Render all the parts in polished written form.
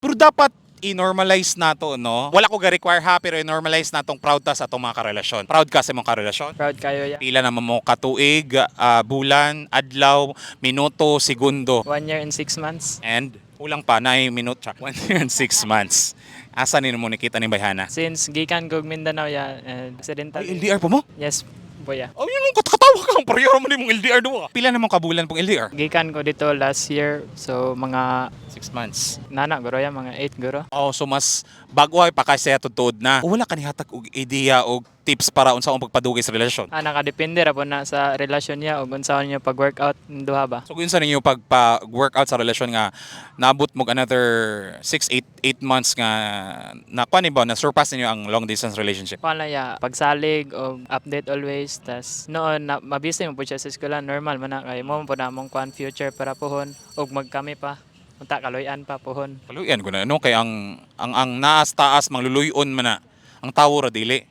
Pero dapat i-normalize nato, no? Wala ko ga-require ha, pero i-normalize natong proud ta sa atong mga karelasyon. Proud ka sa imong karelasyon? Proud kayo ya. Pila naman mo katuig, bulan, adlaw, minuto, segundo. 1 year and 6 months. And kulang pa na minute siya. 1 year and 6 months. Asa ni mo nakita ni Bayhana? Since gikan kog Mindanao ya, accidental. Ay, LDR po mo? Yes, boya. Oh, yun ang katkatawa ka. Parehara mo ni mong LDR doon. Pila namang kabulan pong LDR? Gikan ko dito last year, so mga 6 months. nana guro ya, mga 8 guro. Oh, so mas bago ay pa kasi tuod na. Wala ka ni hatag og ideya og tips para unsa ang pagpadugay sa relasyon. Nakadepende ra po na sa relasyon niya o unsaon niya pag-workout ng duha ba. So kung sa ninyo pagpa-workout sa relasyon nga naabot mo another 6 8 months nga nakuha ni ba na surpass ninyo ang long distance relationship. Paano ya, pagsalig o update always, tas noon na mabisi mo po siya sa eskwela, normal man na kay mo po na mong kuan future para pohon og magkami pa. Unta kaloyan pa pohon. Kaluyan ko na no kay ang naas taas mangluluyon man na ang tawo ra dili.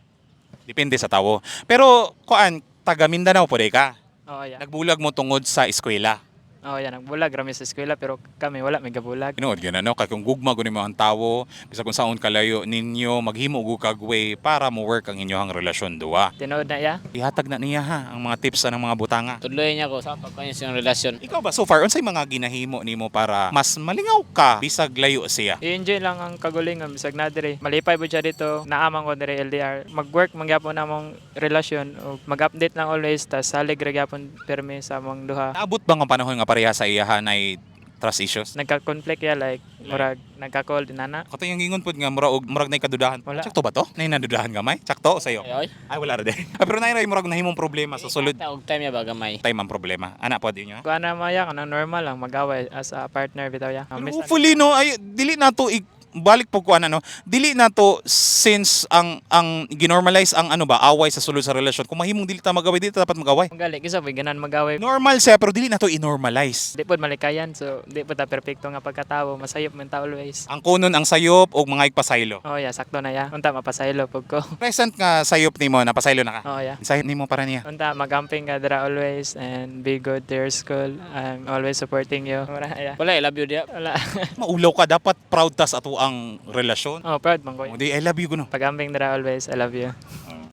Depende sa tawo. Pero kuan taga Mindanao po ka. Oo ya. Nagbulag mo tungod sa eskwela. Oo ya, nagbulag rami sa eskwela pero kami wala may gabulag. Tinuod gyud na no kay kung gugma gud mo ang tawo bisa kung saon kalayo ninyo maghimo og kag way para mo work ang inyong relasyon duwa. Tinuod na ya. Ihatag na niya ha ang mga tips sa ng mga butanga. Tuloy niya ko sa pagkanyos yung relasyon. Ikaw ba so far unsay mga ginahimo nimo para mas malingaw ka bisag layo siya? I-enjoy lang ang kagulingon bisag na diri. Malipay po siya dito, naamang ko diri LDR. Mag-work man gyapon namong relasyon o mag-update lang always tas salig ra gyapon permi sa among duha. Naabot ba ang panahon nga pareha sa iyahan ay trust issues? Nagka-conflict ya like murag nagka-call din ana. Kato yung ingon pod nga murag nay kadudahan. Wala. Sakto ba to? Nay nadudahan gamay? Sakto sayo? Ay, Ay wala ra din. Pero nay murag nahimong problema sa sulod. og time ya ba gamay. Time ang problema. Ana pod inyo. Kuha na maya ka normal lang mag-away as a partner bitaw ya. Pero hopefully no ay dili na to balik po ko ano dili na to since ang ginormalize ang ano ba away sa sulod sa relasyon kung mahimong dili ta magaway dili ta dapat magaway Gali kisa pag ganan mag-away. normal siya pero dili na to i-normalize Di pod malikayan so di pod ta perpekto nga pagkatawo masayop man ta always. ang kunon ang sayop og mga igpasaylo Oh ya, sakto na ya. Unta mapasaylo pug ko. present nga sayop nimo napasaylo na ka Oh ya. sayop nimo para niya Unta magamping ka dira always and be good to your school. I'm always supporting you. Mura ya. Wala, I love you dia. Wala. maulaw ka dapat proud ta sa ato ang relasyon Oh, proud man ko. o di I love you kuno Pagamping dira always. I love you.